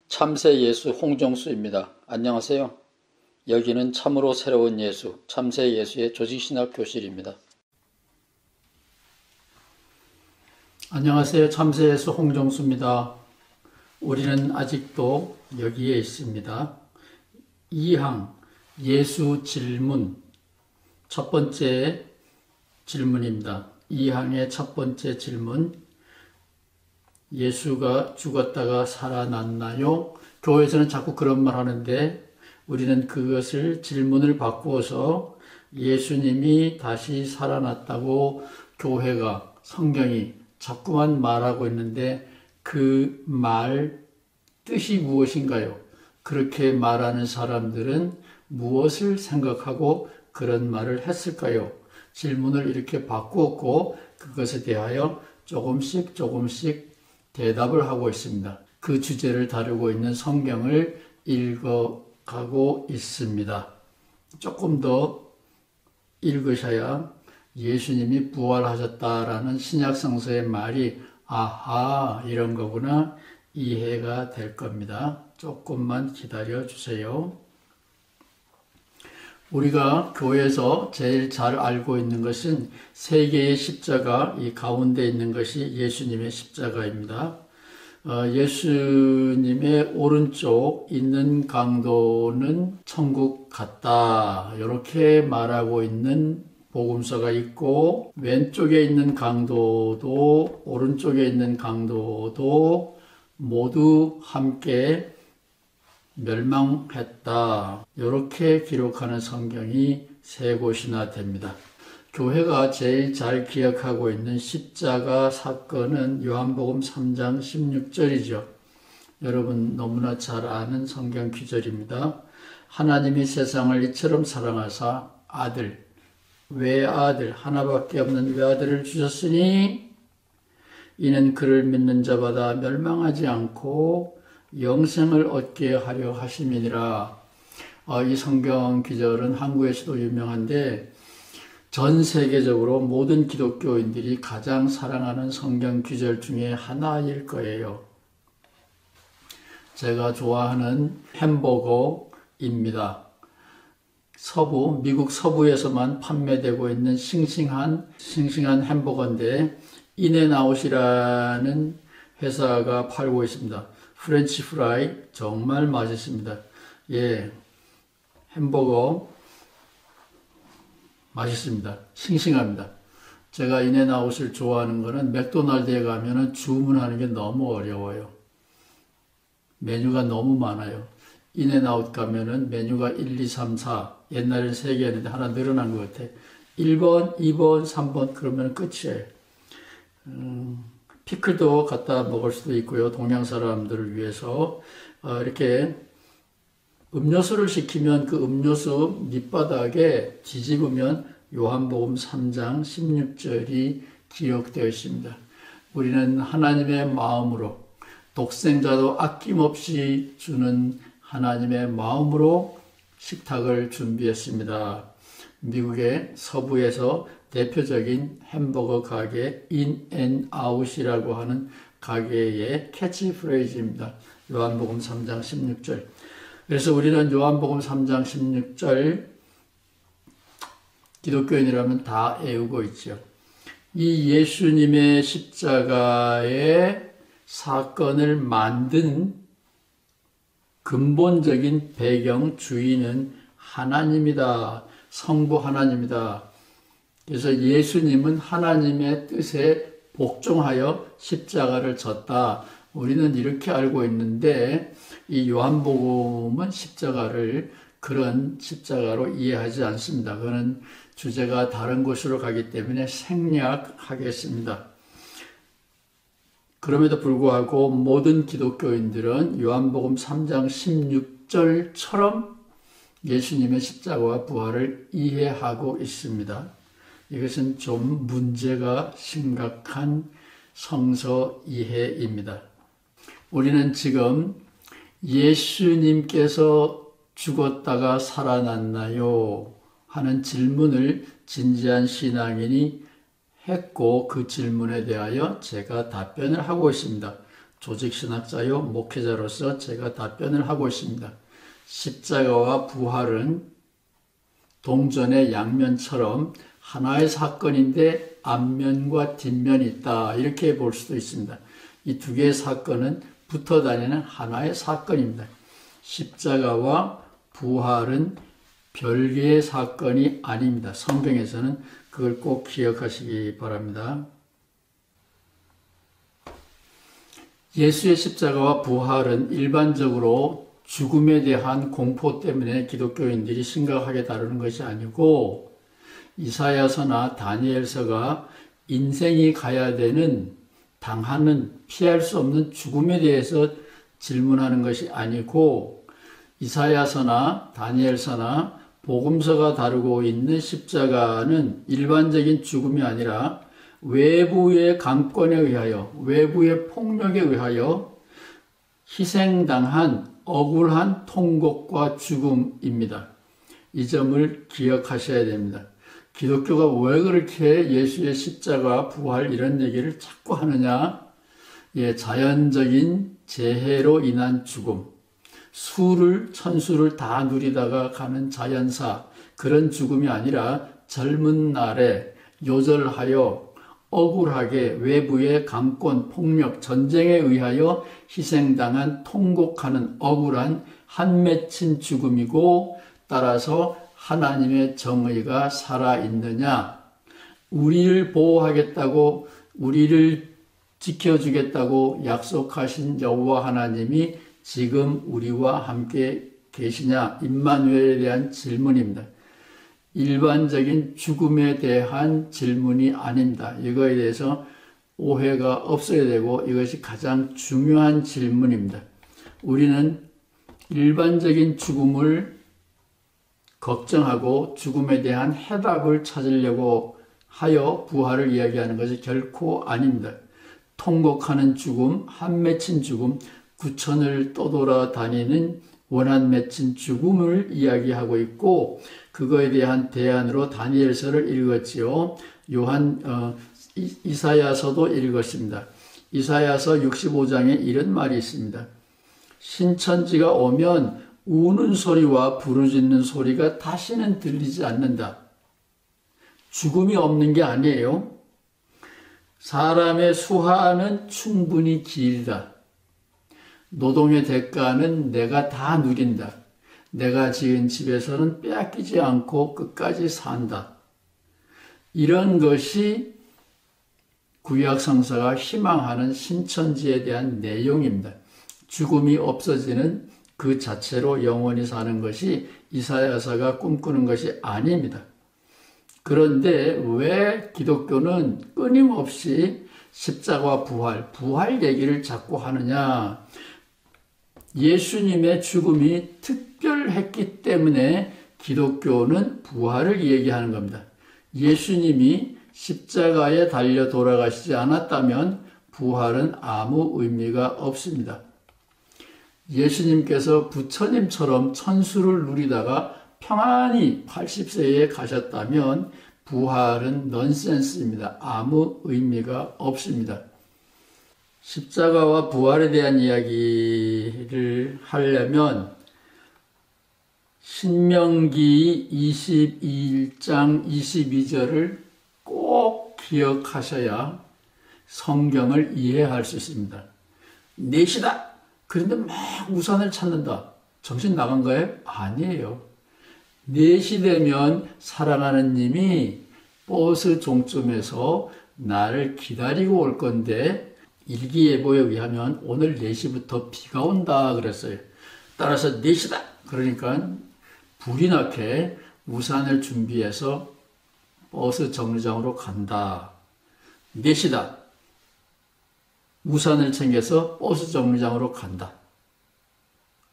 참새 예수 홍정수입니다. 안녕하세요. 여기는 참으로 새로운 예수, 참새 예수의 조직신학 교실입니다. 안녕하세요. 참새 예수 홍정수입니다. 우리는 아직도 여기에 있습니다. 2항 예수 질문 첫 번째 질문입니다. 2항의 첫 번째 질문, 예수가 죽었다가 살아났나요? 교회에서는 자꾸 그런 말 하는데 우리는 그것을 질문을 바꾸어서 예수님이 다시 살아났다고 교회가, 성경이 자꾸만 말하고 있는데 그 말 뜻이 무엇인가요? 그렇게 말하는 사람들은 무엇을 생각하고 그런 말을 했을까요? 질문을 이렇게 바꾸었고 그것에 대하여 조금씩 대답을 하고 있습니다. 그 주제를 다루고 있는 성경을 읽어가고 있습니다. 조금 더 읽으셔야 예수님이 부활하셨다라는 신약성서의 말이 아하 이런 거구나 이해가 될 겁니다. 조금만 기다려 주세요. 우리가 교회에서 제일 잘 알고 있는 것은 세 개의 십자가, 이 가운데 있는 것이 예수님의 십자가입니다. 예수님의 오른쪽 있는 강도는 천국 같다, 이렇게 말하고 있는 복음서가 있고, 왼쪽에 있는 강도도 오른쪽에 있는 강도도 모두 함께 멸망했다, 이렇게 기록하는 성경이 세 곳이나 됩니다. 교회가 제일 잘 기억하고 있는 십자가 사건은 요한복음 3장 16절이죠. 여러분 너무나 잘 아는 성경 구절입니다. 하나님이 세상을 이처럼 사랑하사 아들, 외아들, 하나밖에 없는 외아들을 주셨으니 이는 그를 믿는 자마다 멸망하지 않고 영생을 얻게 하려 하심이니라. 이 성경 구절은 한국에서도 유명한데 전 세계적으로 모든 기독교인들이 가장 사랑하는 성경 구절 중에 하나일 거예요. 제가 좋아하는 햄버거입니다. 미국 서부에서만 판매되고 있는 싱싱한 햄버거인데 인앤아웃이라는 회사가 팔고 있습니다. 프렌치 프라이 정말 맛있습니다. 햄버거 맛있습니다. 싱싱합니다. 제가 인앤아웃을 좋아하는 거는 맥도날드에 가면은 주문하는 게 너무 어려워요. 메뉴가 너무 많아요. 인앤아웃 가면은 메뉴가 1, 2, 3, 4, 옛날에는 3개였는데 하나 늘어난 것 같아. 1번, 2번, 3번 그러면 끝이에요. 피클도 갖다 먹을 수도 있고요. 동양 사람들을 위해서 이렇게 음료수를 시키면 그 음료수 밑바닥에 뒤집으면 요한복음 3장 16절이 기록되어 있습니다. 우리는 하나님의 마음으로, 독생자도 아낌없이 주는 하나님의 마음으로 식탁을 준비했습니다. 미국의 서부에서 대표적인 햄버거 가게 인앤아웃이라고 하는 가게의 캐치프레이즈입니다. 요한복음 3장 16절. 그래서 우리는 요한복음 3장 16절 기독교인이라면 다 외우고 있죠. 이 예수님의 십자가의 사건을 만든 근본적인 배경 주인은 하나님이다. 성부 하나님이다. 그래서 예수님은 하나님의 뜻에 복종하여 십자가를 졌다. 우리는 이렇게 알고 있는데 이 요한복음은 십자가를 그런 십자가로 이해하지 않습니다. 그거는 주제가 다른 곳으로 가기 때문에 생략하겠습니다. 그럼에도 불구하고 모든 기독교인들은 요한복음 3장 16절처럼 예수님의 십자가와 부활을 이해하고 있습니다. 이것은 좀 문제가 심각한 성서 이해입니다. 우리는 지금 예수님께서 죽었다가 살아났나요? 하는 질문을 진지한 신앙인이 했고 그 질문에 대하여 제가 답변을 하고 있습니다. 조직신학자요 목회자로서 제가 답변을 하고 있습니다. 십자가와 부활은 동전의 양면처럼 하나의 사건인데 앞면과 뒷면이 있다, 이렇게 볼 수도 있습니다. 이 두 개의 사건은 붙어 다니는 하나의 사건입니다. 십자가와 부활은 별개의 사건이 아닙니다. 성경에서는 그걸 꼭 기억하시기 바랍니다. 예수의 십자가와 부활은 일반적으로 죽음에 대한 공포 때문에 기독교인들이 심각하게 다루는 것이 아니고, 이사야서나 다니엘서가 인생이 가야 되는, 당하는, 피할 수 없는 죽음에 대해서 질문하는 것이 아니고, 이사야서나 다니엘서나 복음서가 다루고 있는 십자가는 일반적인 죽음이 아니라 외부의 강권에 의하여, 외부의 폭력에 의하여 희생당한 억울한 통곡과 죽음입니다. 이 점을 기억하셔야 됩니다. 기독교가 왜 그렇게 예수의 십자가, 부활 이런 얘기를 자꾸 하느냐? 자연적인 재해로 인한 죽음, 천수를 다 누리다가 가는 자연사, 그런 죽음이 아니라 젊은 날에 요절하여 억울하게 외부의 강권, 폭력, 전쟁에 의하여 희생당한 통곡하는 억울한 한 맺힌 죽음이고, 따라서 하나님의 정의가 살아있느냐, 우리를 보호하겠다고, 우리를 지켜주겠다고 약속하신 여호와 하나님이 지금 우리와 함께 계시냐, 임마누엘에 대한 질문입니다. 일반적인 죽음에 대한 질문이 아닙니다. 이거에 대해서 오해가 없어야 되고, 이것이 가장 중요한 질문입니다. 우리는 일반적인 죽음을 걱정하고 죽음에 대한 해답을 찾으려고 하여 부활을 이야기하는 것이 결코 아닙니다. 통곡하는 죽음, 한 맺힌 죽음, 구천을 떠돌아다니는 원한 맺힌 죽음을 이야기하고 있고, 그거에 대한 대안으로 다니엘서를 읽었지요. 이사야서도 읽었습니다. 이사야서 65장에 이런 말이 있습니다. 신천지가 오면 우는 소리와 부르짖는 소리가 다시는 들리지 않는다. 죽음이 없는 게 아니에요. 사람의 수하는 충분히 길다. 노동의 대가는 내가 다 누린다. 내가 지은 집에서는 빼앗기지 않고 끝까지 산다. 이런 것이 구약 성서가 희망하는 신천지에 대한 내용입니다. 죽음이 없어지는 그 자체로 영원히 사는 것이 이사야서가 꿈꾸는 것이 아닙니다. 그런데 왜 기독교는 끊임없이 십자가와 부활 얘기를 자꾸 하느냐? 예수님의 죽음이 특별했기 때문에 기독교는 부활을 얘기하는 겁니다. 예수님이 십자가에 달려 돌아가시지 않았다면 부활은 아무 의미가 없습니다. 예수님께서 부처님처럼 천수를 누리다가 평안히 80세에 가셨다면 부활은 넌센스입니다. 아무 의미가 없습니다. 십자가와 부활에 대한 이야기를 하려면 신명기 22장 22절을 꼭 기억하셔야 성경을 이해할 수 있습니다. 넷이다! 그런데 막 우산을 찾는다. 정신 나간 거예요? 아니에요. 4시 되면 사랑하는 님이 버스 종점에서 나를 기다리고 올 건데, 일기예보에 의하면 오늘 4시부터 비가 온다 그랬어요. 따라서 4시다! 그러니까 불이 나게 우산을 준비해서 버스 정류장으로 간다. 4시다! 우산을 챙겨서 버스 정류장으로 간다.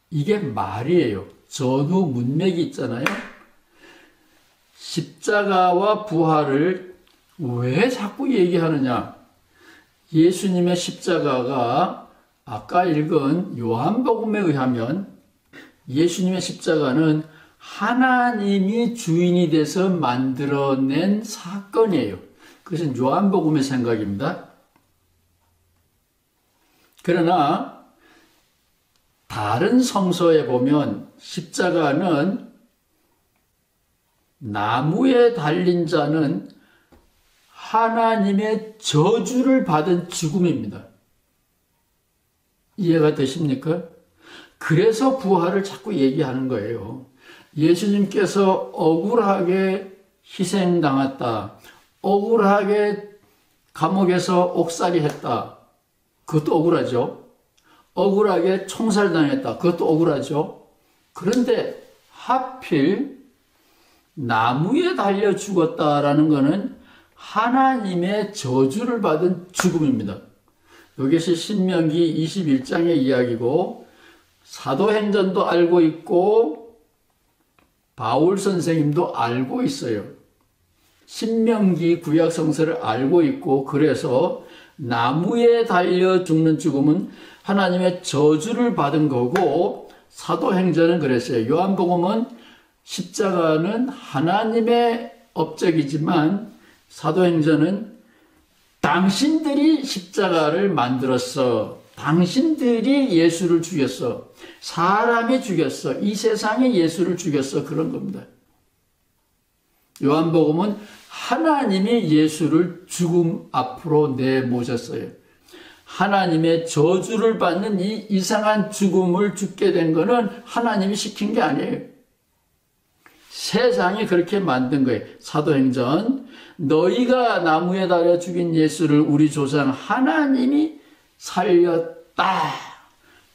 이게 말이에요. 전후 문맥이 있잖아요. 십자가와 부활을 왜 자꾸 얘기하느냐? 예수님의 십자가가 아까 읽은 요한복음에 의하면 예수님의 십자가는 하나님이 주인이 돼서 만들어낸 사건이에요. 그것은 요한복음의 생각입니다. 그러나 다른 성서에 보면 십자가는 나무에 달린 자는 하나님의 저주를 받은 죽음입니다. 이해가 되십니까? 그래서 부활을 자꾸 얘기하는 거예요. 예수님께서 억울하게 희생당했다. 억울하게 감옥에서 옥살이했다. 그것도 억울하죠. 억울하게 총살당했다. 그것도 억울하죠. 그런데 하필 나무에 달려 죽었다라는 것은 하나님의 저주를 받은 죽음입니다. 이것이 신명기 21장의 이야기고 사도행전도 알고 있고 바울 선생님도 알고 있어요. 신명기 구약 성서를 알고 있고 그래서 나무에 달려 죽는 죽음은 하나님의 저주를 받은 거고 사도행전은 그랬어요. 요한복음은 십자가는 하나님의 업적이지만 사도행전은 당신들이 십자가를 만들었어. 당신들이 예수를 죽였어. 사람이 죽였어. 이 세상에 예수를 죽였어. 그런 겁니다. 요한복음은 하나님이 예수를 죽음 앞으로 내모셨어요. 하나님의 저주를 받는 이 이상한 죽음을 죽게 된 거는 하나님이 시킨 게 아니에요. 세상이 그렇게 만든 거예요. 사도행전 너희가 나무에 달려 죽인 예수를 우리 조상 하나님이 살렸다.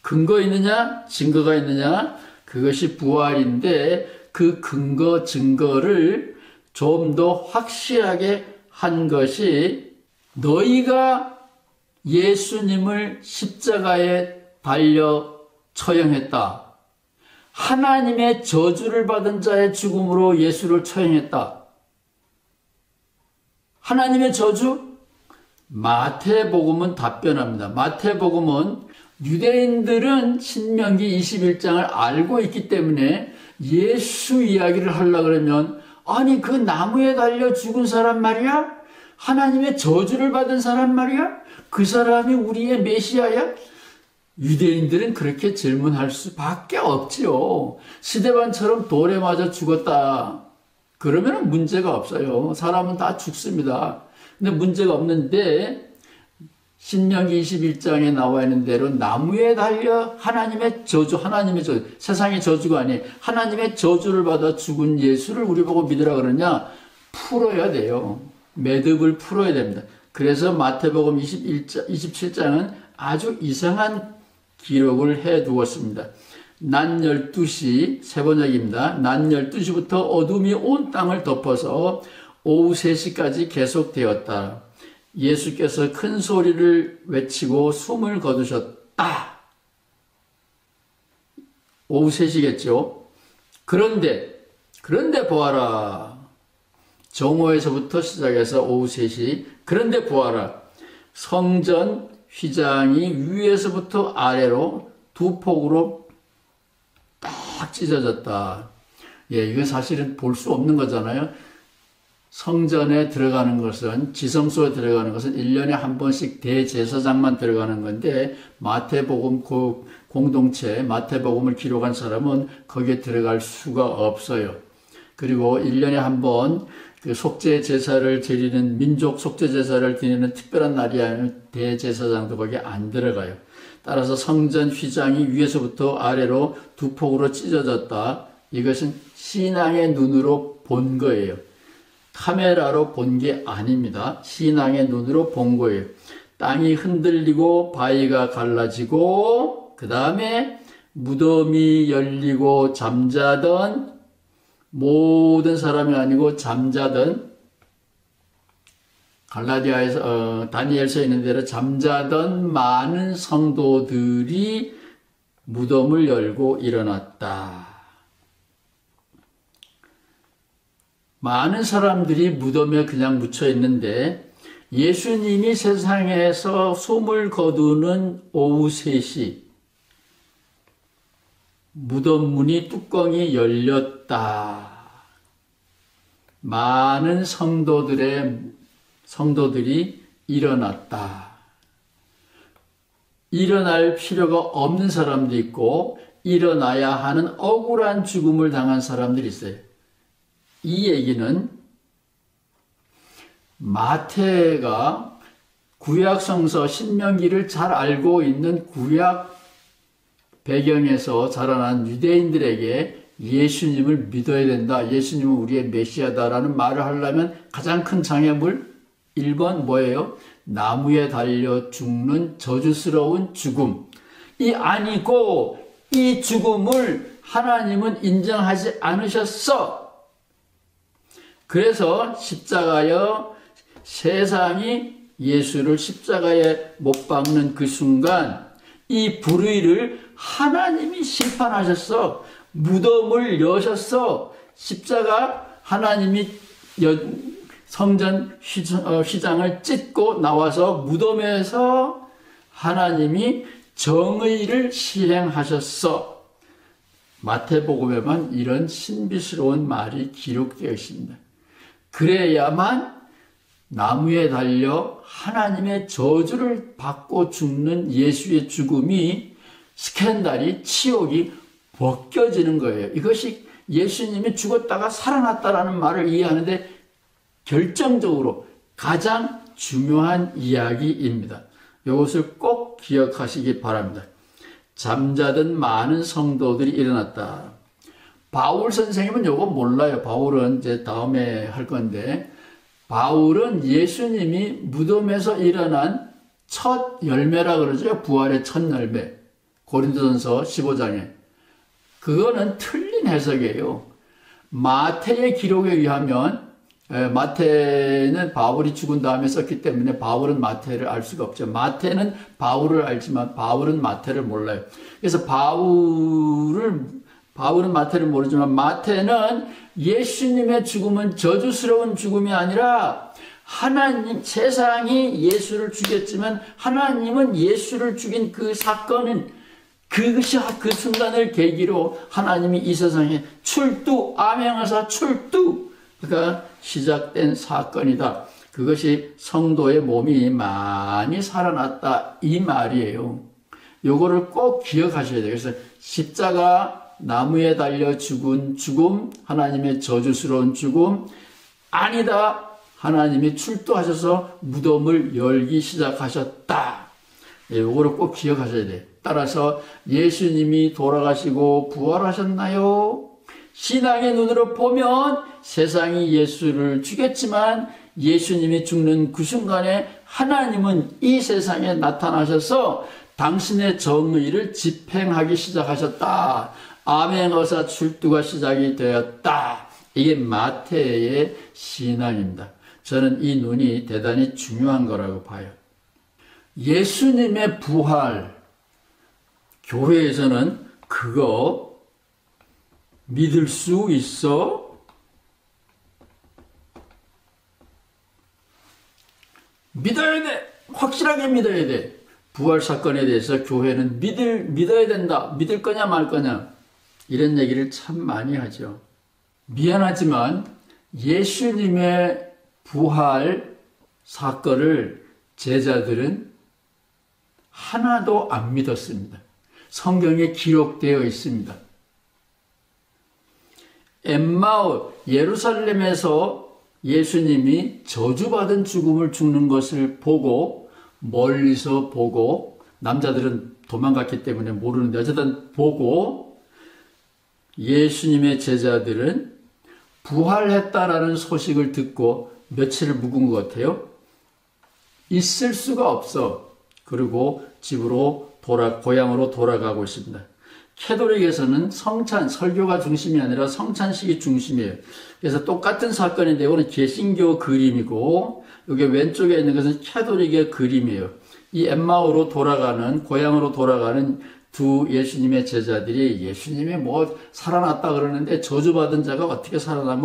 근거 있느냐? 증거가 있느냐? 그것이 부활인데 그 근거, 증거를 좀 더 확실하게 한 것이 너희가 예수님을 십자가에 달려 처형했다. 하나님의 저주를 받은 자의 죽음으로 예수를 처형했다. 하나님의 저주? 마태복음은 답변합니다. 마태복음은 유대인들은 신명기 21장을 알고 있기 때문에 예수 이야기를 하려고 그러면 아니 그 나무에 달려 죽은 사람 말이야? 하나님의 저주를 받은 사람 말이야? 그 사람이 우리의 메시아야? 유대인들은 그렇게 질문할 수밖에 없지요. 스데반처럼 돌에 맞아 죽었다. 그러면 문제가 없어요. 사람은 다 죽습니다. 근데 문제가 없는데 신명기 21장에 나와 있는 대로 나무에 달려 하나님의 저주, 세상의 저주가 아니에요. 하나님의 저주를 받아 죽은 예수를 우리 보고 믿으라 그러냐? 풀어야 돼요. 매듭을 풀어야 됩니다. 그래서 마태복음 27장은 아주 이상한 기록을 해 두었습니다. 낮 12시, 세 번역입니다. 낮 12시부터 어둠이 온 땅을 덮어서 오후 3시까지 계속되었다. 예수께서 큰 소리를 외치고 숨을 거두셨다. 오후 3시겠죠. 그런데 보아라. 정오에서부터 시작해서 오후 3시. 그런데 보아라. 성전 휘장이 위에서부터 아래로 두 폭으로 딱 찢어졌다. 예, 이건 사실은 볼 수 없는 거잖아요. 성전에 들어가는 것은, 지성소에 들어가는 것은 1년에 한 번씩 대제사장만 들어가는 건데, 마태복음 공동체, 마태복음을 기록한 사람은 거기에 들어갈 수가 없어요. 그리고 1년에 한 번 그 속죄 제사를 드리는, 민족 속죄 제사를 드리는 특별한 날이 아니면 대제사장도 거기에 안 들어가요. 따라서 성전 휘장이 위에서부터 아래로 두 폭으로 찢어졌다. 이것은 신앙의 눈으로 본 거예요. 카메라로 본 게 아닙니다. 신앙의 눈으로 본 거예요. 땅이 흔들리고 바위가 갈라지고 그 다음에 무덤이 열리고 잠자던 모든 사람이 아니고 잠자던 갈라디아에서 다니엘서에 있는 대로 잠자던 많은 성도들이 무덤을 열고 일어났다. 많은 사람들이 무덤에 그냥 묻혀 있는데 예수님이 세상에서 숨을 거두는 오후 3시 무덤 문이 뚜껑이 열렸다. 많은 성도들이 일어났다. 일어날 필요가 없는 사람도 있고 일어나야 하는 억울한 죽음을 당한 사람들이 있어요. 이 얘기는 마태가 구약성서 신명기를 잘 알고 있는 구약 배경에서 자라난 유대인들에게 예수님을 믿어야 된다, 예수님은 우리의 메시아다라는 말을 하려면 가장 큰 장애물 1번 뭐예요? 나무에 달려 죽는 저주스러운 죽음. 이 아니고 이 죽음을 하나님은 인정하지 않으셨어. 그래서 십자가여 세상이 예수를 십자가에 못 박는 그 순간 이 불의를 하나님이 심판하셨어. 무덤을 여셨어. 십자가 하나님이 성전 휘장을 찢고 나와서 무덤에서 하나님이 정의를 시행하셨어. 마태복음에만 이런 신비스러운 말이 기록되어 있습니다. 그래야만 나무에 달려 하나님의 저주를 받고 죽는 예수의 죽음이 스캔들이 치욕이 벗겨지는 거예요. 이것이 예수님이 죽었다가 살아났다라는 말을 이해하는데 결정적으로 가장 중요한 이야기입니다. 이것을 꼭 기억하시기 바랍니다. 잠자던 많은 성도들이 일어났다. 바울 선생님은 이거 몰라요. 바울은 이제 다음에 할 건데, 바울은 예수님이 무덤에서 일어난 첫 열매라 그러죠. 부활의 첫 열매. 고린도전서 15장에. 그거는 틀린 해석이에요. 마태의 기록에 의하면, 마태는 바울이 죽은 다음에 썼기 때문에 바울은 마태를 알 수가 없죠. 마태는 바울을 알지만 바울은 마태를 몰라요. 그래서 바울은 마태를 모르지만 마태는 예수님의 죽음은 저주스러운 죽음이 아니라 하나님, 세상이 예수를 죽였지만 하나님은 예수를 죽인 그 사건은 그것이 그 순간을 계기로 하나님이 이 세상에 암행하사 그가 시작된 사건이다. 그것이 성도의 몸이 많이 살아났다 이 말이에요. 요거를 꼭 기억하셔야 돼요. 그래서 십자가 나무에 달려 죽은 죽음, 하나님의 저주스러운 죽음 아니다. 하나님이 출두하셔서 무덤을 열기 시작하셨다. 요거를 꼭 기억하셔야 돼요. 따라서 예수님이 돌아가시고 부활하셨나요? 신앙의 눈으로 보면 세상이 예수를 죽였지만 예수님이 죽는 그 순간에 하나님은 이 세상에 나타나셔서 당신의 정의를 집행하기 시작하셨다. 암행어사 출두가 시작이 되었다. 이게 마태의 신앙입니다. 저는 이 눈이 대단히 중요한 거라고 봐요. 예수님의 부활, 교회에서는 그거 믿을 수 있어? 믿어야 돼. 확실하게 믿어야 돼. 부활 사건에 대해서 교회는 믿어야 된다. 믿을 거냐 말 거냐. 이런 얘기를 참 많이 하죠. 미안하지만 예수님의 부활 사건을 제자들은 하나도 안 믿었습니다. 성경에 기록되어 있습니다. 엠마오, 예루살렘에서 예수님이 저주받은 죽음을 죽는 것을 보고 멀리서 보고 남자들은 도망갔기 때문에 모르는데 어쨌든 보고 예수님의 제자들은 부활했다라는 소식을 듣고 며칠을 묵은 것 같아요. 있을 수가 없어. 그리고 집으로 고향으로 돌아가고 있습니다. 캐톨릭에서는 설교가 중심이 아니라 성찬식이 중심이에요. 그래서 똑같은 사건인데 이거는 개신교 그림이고 여기 왼쪽에 있는 것은 캐톨릭의 그림이에요. 이 고향으로 돌아가는 두 예수님의 제자들이 예수님이 살아났다 그러는데 저주받은 자가 어떻게 살아나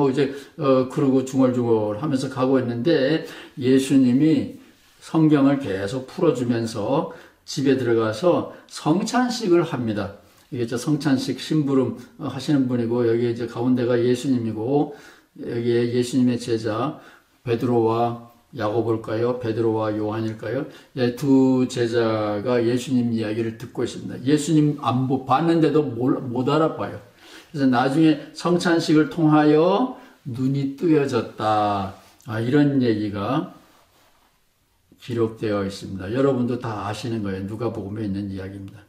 그러고 중얼중얼 하면서 가고 있는데 예수님이 성경을 계속 풀어주면서 집에 들어가서 성찬식을 합니다. 이게 성찬식 심부름 하시는 분이고 여기 이제 가운데가 예수님이고 여기에 예수님의 제자 베드로와 야고보일까요? 베드로와 요한일까요? 두 제자가 예수님 이야기를 듣고 있습니다. 예수님 안 봤는데도 못 알아봐요. 그래서 나중에 성찬식을 통하여 눈이 뜨여졌다. 이런 얘기가 기록되어 있습니다. 여러분도 다 아시는 거예요. 누가복음에 있는 이야기입니다.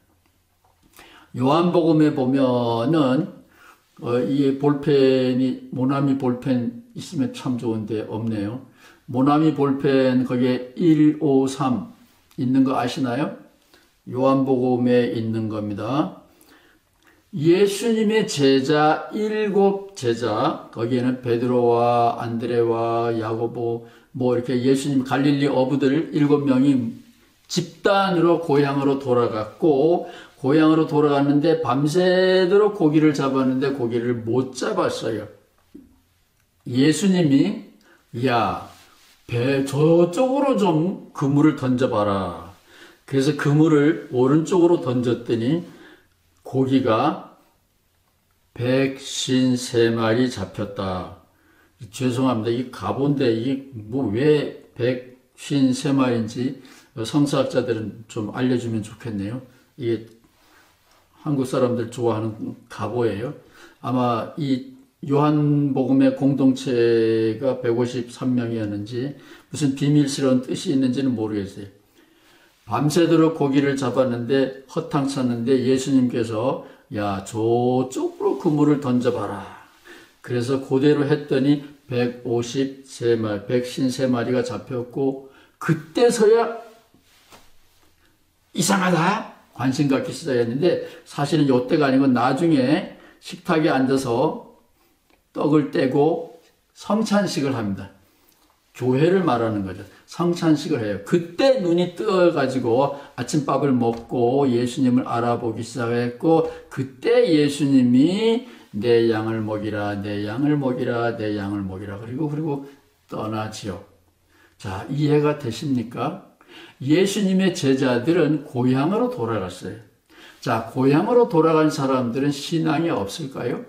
요한복음에 보면은 이 볼펜이 모나미 볼펜 있으면 참 좋은데 없네요. 모나미 볼펜 거기에 153 있는 거 아시나요? 요한복음에 있는 겁니다. 예수님의 제자 7제자 거기에는 베드로와 안드레와 야고보 이렇게 예수님 갈릴리 어부들 7명이 집단으로 고향으로 돌아갔고 고향으로 돌아갔는데 밤새도록 고기를 잡았는데 고기를 못 잡았어요. 예수님이 배 저쪽으로 좀 그물을 던져봐라. 그래서 그물을 오른쪽으로 던졌더니 고기가 153마리 잡혔다. 죄송합니다. 이 가본데 이게 왜 153마리인지 성서학자들은 좀 알려주면 좋겠네요. 이게 한국 사람들 좋아하는 가보예요. 아마 이 요한복음의 공동체가 153명이었는지 무슨 비밀스러운 뜻이 있는지는 모르겠어요. 밤새도록 고기를 잡았는데 허탕쳤는데 예수님께서 저쪽으로 그물을 던져봐라. 그래서 그대로 했더니 153마리가 잡혔고 그때서야 이상하다 관심 갖기 시작했는데 사실은 이때가 아니고 나중에 식탁에 앉아서 떡을 떼고 성찬식을 합니다. 교회를 말하는 거죠. 성찬식을 해요. 그때 눈이 뜨어가지고 아침밥을 먹고 예수님을 알아보기 시작했고 그때 예수님이 내 양을 먹이라 내 양을 먹이라 내 양을 먹이라 그리고 떠나지요. 자, 이해가 되십니까? 예수님의 제자들은 고향으로 돌아갔어요. 자, 고향으로 돌아간 사람들은 신앙이 없을까요?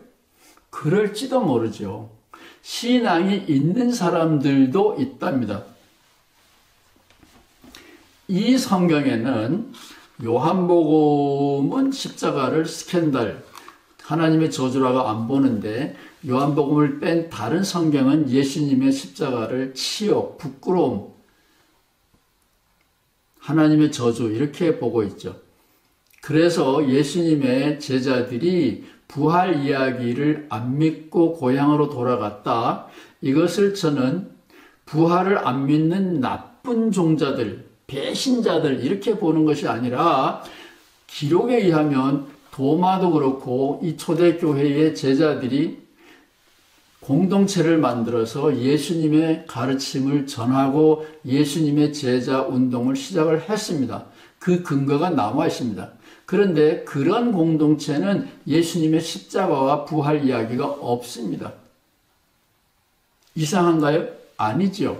그럴지도 모르죠. 신앙이 있는 사람들도 있답니다. 이 성경에는 요한복음은 십자가를 스캔들, 하나님의 저주라고 안 보는데 요한복음을 뺀 다른 성경은 예수님의 십자가를 치욕, 부끄러움, 하나님의 저주 이렇게 보고 있죠. 그래서 예수님의 제자들이 부활 이야기를 안 믿고 고향으로 돌아갔다. 이것을 저는 부활을 안 믿는 나쁜 종자들, 배신자들 이렇게 보는 것이 아니라 기록에 의하면 도마도 그렇고 이 초대교회의 제자들이 공동체를 만들어서 예수님의 가르침을 전하고 예수님의 제자 운동을 시작을 했습니다. 그 근거가 남아 있습니다. 그런데 그런 공동체는 예수님의 십자가와 부활 이야기가 없습니다. 이상한가요? 아니죠.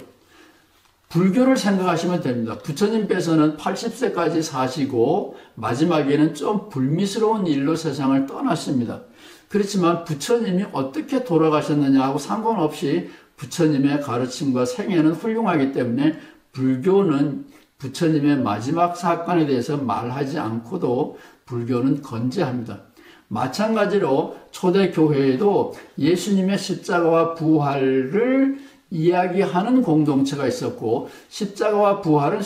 불교를 생각하시면 됩니다. 부처님께서는 80세까지 사시고 마지막에는 좀 불미스러운 일로 세상을 떠났습니다. 그렇지만 부처님이 어떻게 돌아가셨느냐 하고 상관없이 부처님의 가르침과 생애는 훌륭하기 때문에 불교는 부처님의 마지막 사건에 대해서 말하지 않고도 불교는 건재합니다. 마찬가지로 초대교회에도 예수님의 십자가와 부활을 이야기하는 공동체가 있었고 십자가와 부활은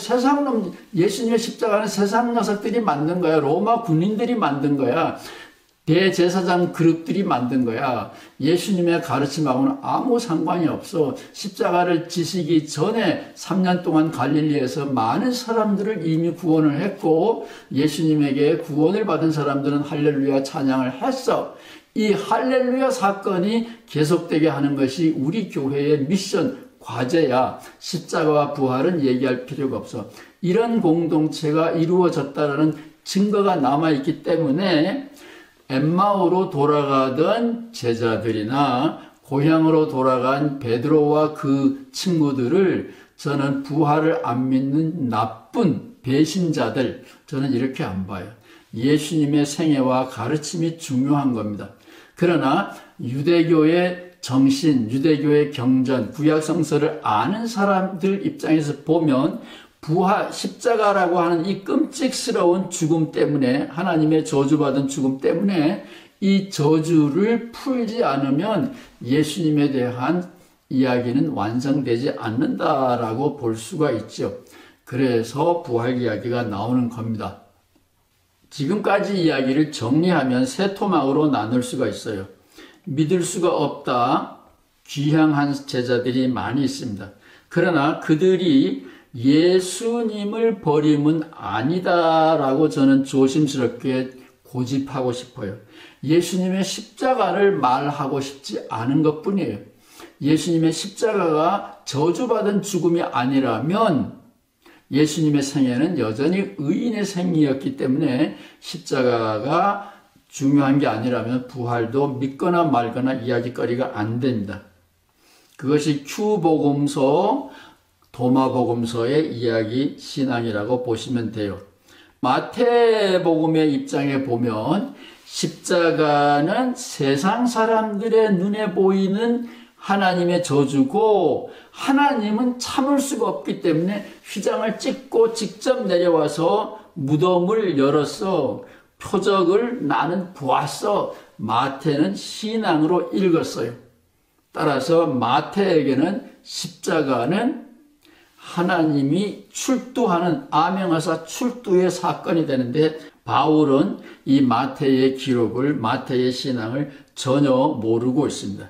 예수님의 십자가는 세상 녀석들이 만든 거야. 로마 군인들이 만든 거야. 대제사장 그룹들이 만든 거야. 예수님의 가르침하고는 아무 상관이 없어. 십자가를 지시기 전에 3년 동안 갈릴리에서 많은 사람들을 이미 구원을 했고 예수님에게 구원을 받은 사람들은 할렐루야 찬양을 했어. 이 할렐루야 사건이 계속되게 하는 것이 우리 교회의 미션, 과제야. 십자가와 부활은 얘기할 필요가 없어. 이런 공동체가 이루어졌다는 증거가 남아있기 때문에 엠마오로 돌아가던 제자들이나 고향으로 돌아간 베드로와 그 친구들을 저는 부활을 안 믿는 나쁜 배신자들, 저는 이렇게 안 봐요. 예수님의 생애와 가르침이 중요한 겁니다. 그러나 유대교의 정신, 유대교의 경전, 구약 성서를 아는 사람들 입장에서 보면 부활, 십자가라고 하는 이 끔찍스러운 죽음 때문에, 하나님의 저주받은 죽음 때문에 이 저주를 풀지 않으면 예수님에 대한 이야기는 완성되지 않는다라고 볼 수가 있죠. 그래서 부활 이야기가 나오는 겁니다. 지금까지 이야기를 정리하면 세 토막으로 나눌 수가 있어요. 믿을 수가 없다, 귀향한 제자들이 많이 있습니다. 그러나 그들이 예수님을 버림은 아니다라고 저는 조심스럽게 고집하고 싶어요. 예수님의 십자가를 말하고 싶지 않은 것뿐이에요. 예수님의 십자가가 저주받은 죽음이 아니라면 예수님의 생애는 여전히 의인의 생이었기 때문에 십자가가 중요한 게 아니라면 부활도 믿거나 말거나 이야기거리가 안 됩니다. 그것이 Q복음서, 도마복음서의 이야기 신앙이라고 보시면 돼요. 마태복음의 입장에 보면 십자가는 세상 사람들의 눈에 보이는 하나님의 저주고 하나님은 참을 수가 없기 때문에 휘장을 찢고 직접 내려와서 무덤을 열었어. 표적을 나는 보았어. 마태는 신앙으로 읽었어요. 따라서 마태에게는 십자가는 하나님이 출두하는 아명하사 출두의 사건이 되는데 바울은 이 마태의 기록을, 마태의 신앙을 전혀 모르고 있습니다.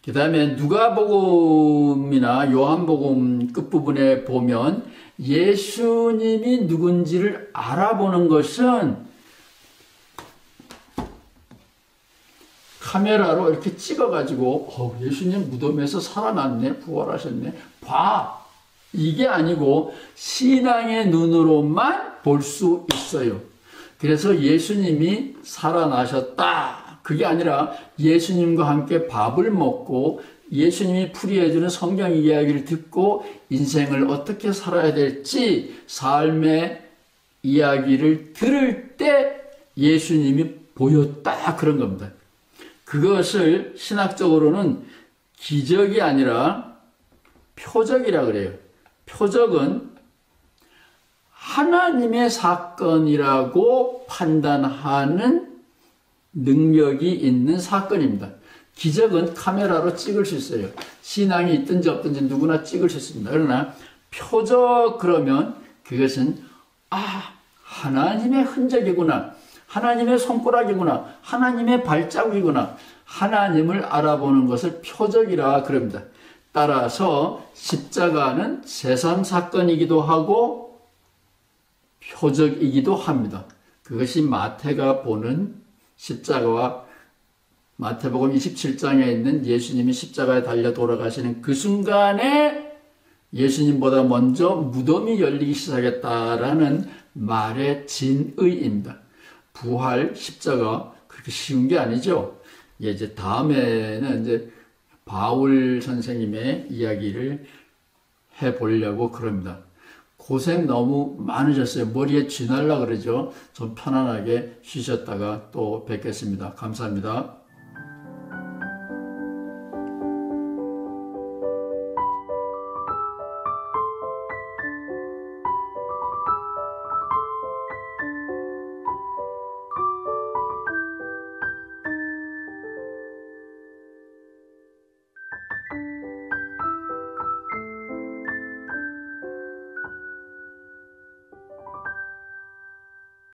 그 다음에 누가복음이나 요한복음 끝부분에 보면 예수님이 누군지를 알아보는 것은 카메라로 이렇게 찍어가지고 예수님 무덤에서 살아났네, 부활하셨네, 봐, 이게 아니고 신앙의 눈으로만 볼 수 있어요. 그래서 예수님이 살아나셨다, 그게 아니라 예수님과 함께 밥을 먹고 예수님이 풀이해주는 성경 이야기를 듣고 인생을 어떻게 살아야 될지 삶의 이야기를 들을 때 예수님이 보였다, 그런 겁니다. 그것을 신학적으로는 기적이 아니라 표적이라 그래요. 표적은 하나님의 사건이라고 판단하는 능력이 있는 사건입니다. 기적은 카메라로 찍을 수 있어요. 신앙이 있든지 없든지 누구나 찍을 수 있습니다. 그러나 표적 그러면 그것은 하나님의 흔적이구나, 하나님의 손가락이구나, 하나님의 발자국이구나, 하나님을 알아보는 것을 표적이라 그럽니다. 따라서 십자가는 세상 사건이기도 하고 표적이기도 합니다. 그것이 마태가 보는 십자가와 마태복음 27장에 있는 예수님이 십자가에 달려 돌아가시는 그 순간에 예수님보다 먼저 무덤이 열리기 시작했다라는 말의 진의입니다. 부활, 십자가 그렇게 쉬운 게 아니죠. 이제 다음에는 이제 바울 선생님의 이야기를 해보려고 그럽니다. 고생 너무 많으셨어요. 머리에 쥐날라 그러죠. 좀 편안하게 쉬셨다가 또 뵙겠습니다. 감사합니다.